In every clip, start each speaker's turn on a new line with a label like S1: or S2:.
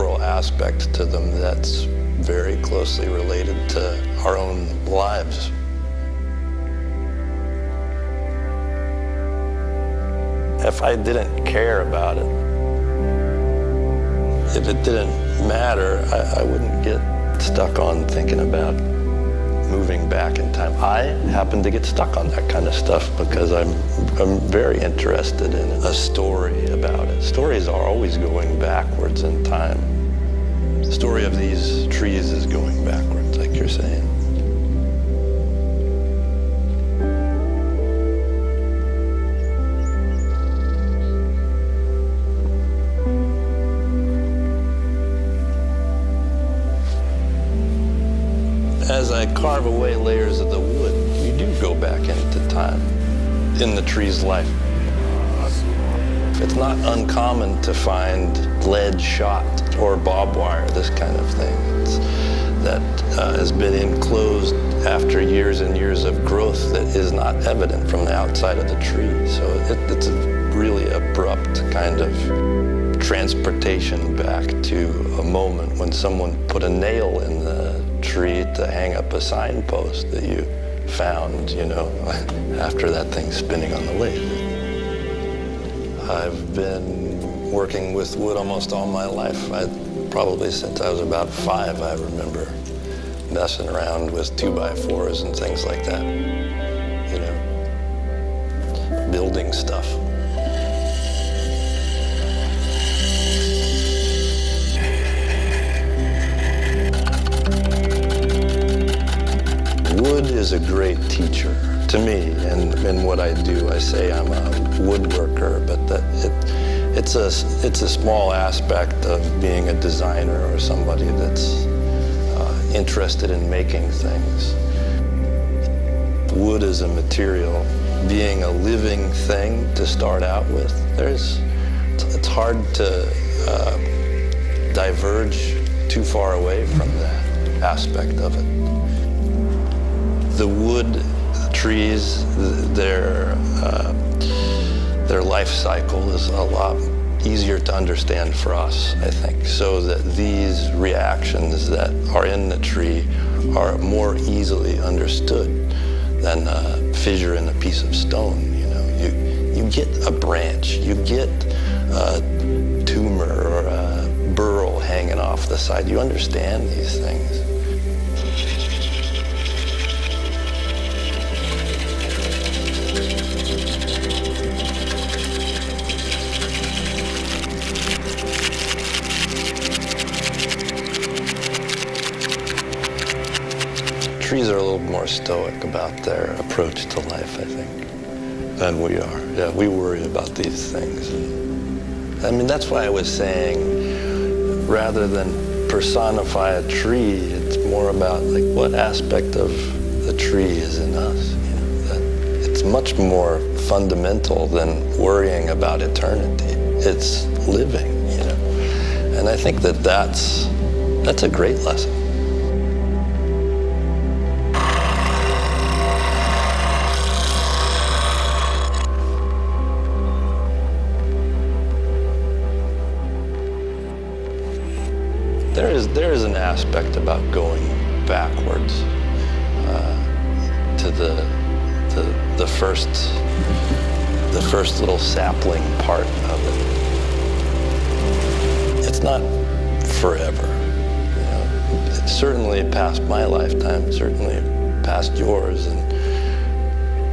S1: temporal aspect to them that's very closely related to our own lives. If I didn't care about it, if it didn't matter, I wouldn't get stuck on thinking about moving back in time. I happen to get stuck on that kind of stuff because I'm very interested in a story about it. Stories are always going backwards in time. The story of these trees is going backwards, like you're saying. As I carve away layers of the wood, you do go back into time in the tree's life. It's not uncommon to find lead shot or barbed wire, this kind of thing, that has been enclosed after years and years of growth that is not evident from the outside of the tree. So it's a really abrupt kind of transportation back to a moment when someone put a nail in the tree to hang up a signpost that you found, you know, after that thing's spinning on the lathe. I've been working with wood almost all my life. Probably since I was about 5, I remember messing around with 2x4s and things like that, you know, building stuff. Wood is a great teacher to me, and in what I do. I say I'm a woodworker, but it's a small aspect of being a designer or somebody that's interested in making things. Wood is a material, being a living thing to start out with. It's hard to diverge too far away from that aspect of it. The wood trees, their life cycle is a lot easier to understand for us, I think, so that these reactions that are in the tree are more easily understood than a fissure in a piece of stone. You know, you get a branch, you get a tumor or a burl hanging off the side. You understand these things. Trees are a little more stoic about their approach to life, I think, than we are. Yeah, we worry about these things. I mean, that's why I was saying, rather than personify a tree, it's more about like what aspect of the tree is in us. You know, that it's much more fundamental than worrying about eternity. It's living, you know, and I think that that's a great lesson. There is an aspect about going backwards to the first little sapling part of it. It's not forever, you know. It's certainly past my lifetime, certainly past yours, and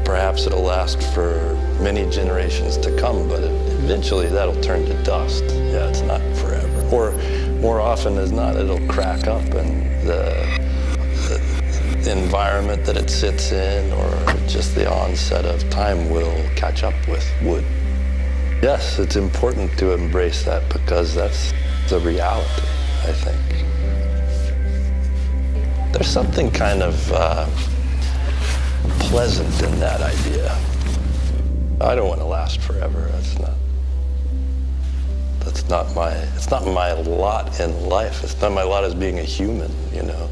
S1: perhaps it'll last for many generations to come, but eventually that'll turn to dust. Yeah, it's not forever. Or more often than not, it'll crack up, and the environment that it sits in or just the onset of time will catch up with wood. Yes, it's important to embrace that because that's the reality, I think. There's something kind of pleasant in that idea. I don't want to last forever. It's not my lot in life. It's not my lot as being a human, you know.